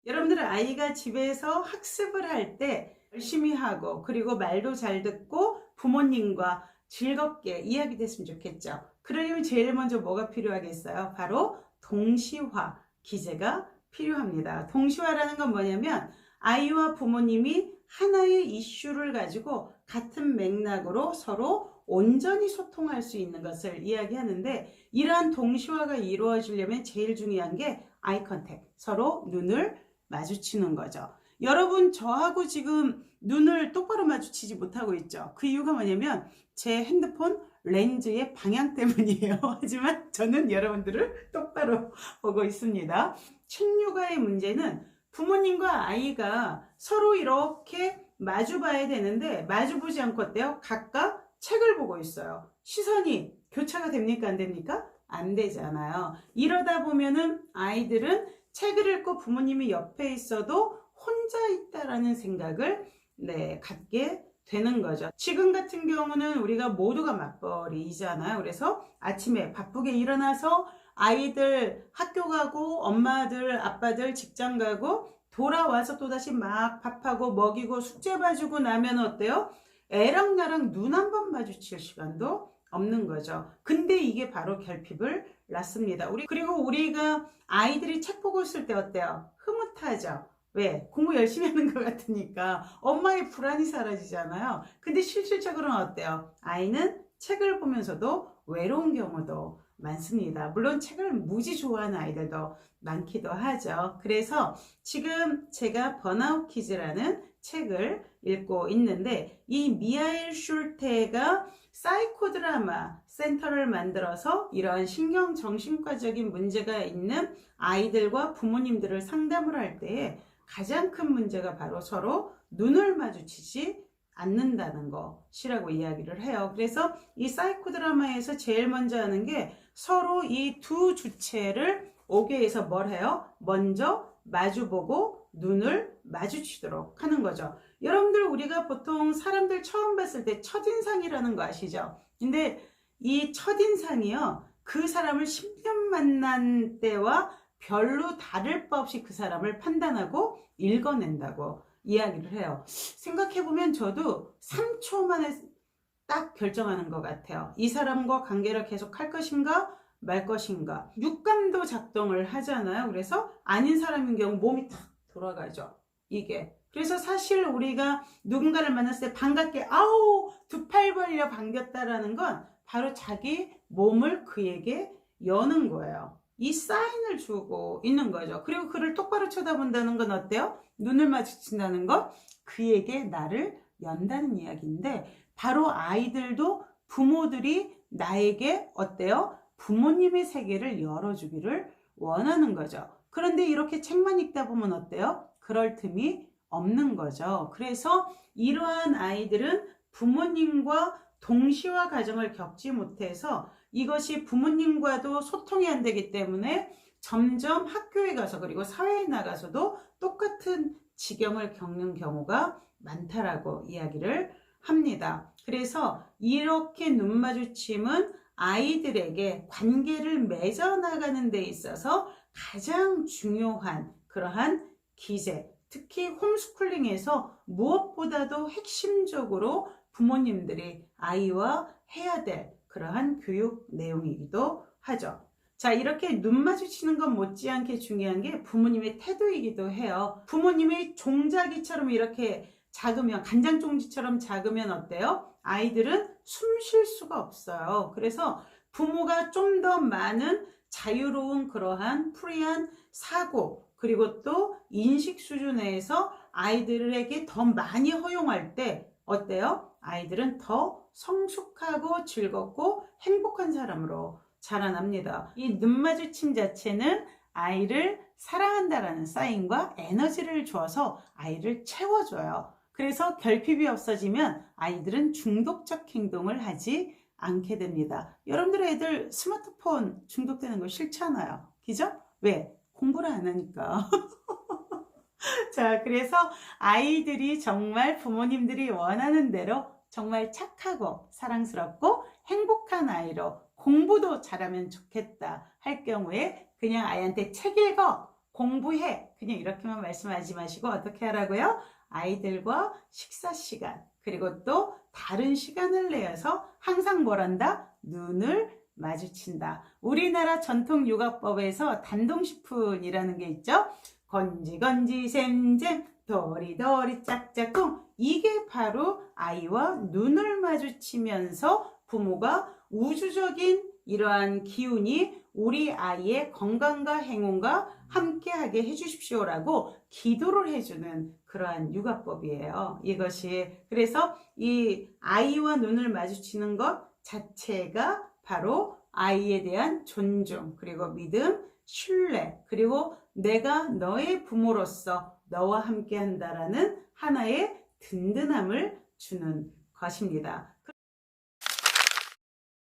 여러분들 아이가 집에서 학습을 할 때 열심히 하고 그리고 말도 잘 듣고 부모님과 즐겁게 이야기됐으면 좋겠죠. 그러려면 제일 먼저 뭐가 필요하겠어요? 바로 동시화 기제가 필요합니다. 동시화라는 건 뭐냐면 아이와 부모님이 하나의 이슈를 가지고 같은 맥락으로 서로 온전히 소통할 수 있는 것을 이야기하는데, 이러한 동시화가 이루어지려면 제일 중요한 게 아이 컨택, 서로 눈을 마주치는 거죠. 여러분, 저하고 지금 눈을 똑바로 마주치지 못하고 있죠. 그 이유가 뭐냐면 제 핸드폰 렌즈의 방향 때문이에요. 하지만 저는 여러분들을 똑바로 보고 있습니다. 책육아의 문제는 부모님과 아이가 서로 이렇게 마주 봐야 되는데 마주 보지 않고 어때요? 각각 책을 보고 있어요. 시선이 교차가 됩니까? 안 됩니까? 안 되잖아요. 이러다 보면은 아이들은 책을 읽고 부모님이 옆에 있어도 혼자 있다라는 생각을 갖게 되는 거죠. 지금 같은 경우는 우리가 모두가 맞벌이잖아요. 그래서 아침에 바쁘게 일어나서 아이들 학교 가고 엄마들 아빠들 직장 가고 돌아와서 또다시 막 밥하고 먹이고 숙제 봐주고 나면 어때요? 애랑 나랑 눈 한 번 마주칠 시간도 없는 거죠. 근데 이게 바로 결핍을 낳습니다. 그리고 우리가 아이들이 책 보고 있을 때 어때요? 흐뭇하죠. 왜? 공부 열심히 하는 것 같으니까 엄마의 불안이 사라지잖아요. 근데 실질적으로는 어때요? 아이는 책을 보면서도 외로운 경우도 많습니다. 물론 책을 무지 좋아하는 아이들도 많기도 하죠. 그래서 지금 제가 번아웃 키즈라는 책을 읽고 있는데, 이 미하일 슐테가 사이코 드라마 센터를 만들어서 이러한 신경 정신과적인 문제가 있는 아이들과 부모님들을 상담을 할 때에 가장 큰 문제가 바로 서로 눈을 마주치지 않는다는 것이라고 이야기를 해요. 그래서 이 사이코 드라마에서 제일 먼저 하는 게 서로 이 두 주체를 5개에서 뭘 해요? 먼저 마주보고 눈을 마주치도록 하는 거죠. 여러분들, 우리가 보통 사람들 처음 봤을 때 첫인상이라는 거 아시죠? 근데 이 첫인상이요, 그 사람을 10년 만난 때와 별로 다를 바 없이 그 사람을 판단하고 읽어낸다고 이야기를 해요. 생각해보면 저도 3초 만에 딱 결정하는 것 같아요. 이 사람과 관계를 계속 할 것인가 말 것인가. 육감도 작동을 하잖아요. 그래서 아닌 사람인 경우 몸이 탁 돌아가죠. 이게. 그래서 사실 우리가 누군가를 만났을 때 반갑게 아우 두 팔 벌려 반겼다라는 건 바로 자기 몸을 그에게 여는 거예요. 이 사인을 주고 있는 거죠. 그리고 그를 똑바로 쳐다본다는 건 어때요? 눈을 마주친다는 건 그에게 나를 연다는 이야기인데, 바로 아이들도 부모들이 나에게 어때요? 부모님의 세계를 열어주기를 원하는 거죠. 그런데 이렇게 책만 읽다 보면 어때요? 그럴 틈이 없는 거죠. 그래서 이러한 아이들은 부모님과 동시화 과정을 겪지 못해서 이것이 부모님과도 소통이 안 되기 때문에 점점 학교에 가서 그리고 사회에 나가서도 똑같은 지경을 겪는 경우가 많다라고 이야기를 합니다. 그래서 이렇게 눈 마주침은 아이들에게 관계를 맺어나가는 데 있어서 가장 중요한 그러한 기제, 특히 홈스쿨링에서 무엇보다도 핵심적으로 부모님들이 아이와 해야 될 그러한 교육 내용이기도 하죠. 자, 이렇게 눈 마주치는 것 못지않게 중요한 게 부모님의 태도이기도 해요. 부모님이 종자기처럼 이렇게 작으면, 간장종지처럼 작으면 어때요? 아이들은 숨 쉴 수가 없어요. 그래서 부모가 좀 더 많은 자유로운 그러한 프리한 사고, 그리고 또 인식 수준에서 아이들에게 더 많이 허용할 때 어때요? 아이들은 더 성숙하고 즐겁고 행복한 사람으로 자라납니다. 이 눈 마주침 자체는 아이를 사랑한다라는 사인과 에너지를 줘서 아이를 채워줘요. 그래서 결핍이 없어지면 아이들은 중독적 행동을 하지 않게 됩니다. 여러분들의 애들 스마트폰 중독되는 거 싫잖아요. 그죠? 왜? 공부를 안 하니까. 자, 그래서 아이들이 정말 부모님들이 원하는 대로 정말 착하고 사랑스럽고 행복한 아이로 공부도 잘하면 좋겠다 할 경우에 그냥 아이한테 책 읽어 공부해. 그냥 이렇게만 말씀하지 마시고 어떻게 하라고요? 아이들과 식사 시간, 그리고 또 다른 시간을 내어서 항상 뭐란다? 눈을 마주친다. 우리나라 전통 육아법에서 단동식품이라는 게 있죠. 건지건지 샘샘 도리도리 짝짝꿍. 이게 바로 아이와 눈을 마주치면서 부모가 우주적인 이러한 기운이 우리 아이의 건강과 행운과 함께하게 해주십시오라고 기도를 해주는 그러한 육아법이에요. 이것이 그래서 이 아이와 눈을 마주치는 것 자체가 바로 아이에 대한 존중, 그리고 믿음, 신뢰, 그리고 내가 너의 부모로서 너와 함께 한다라는 하나의 든든함을 주는 것입니다.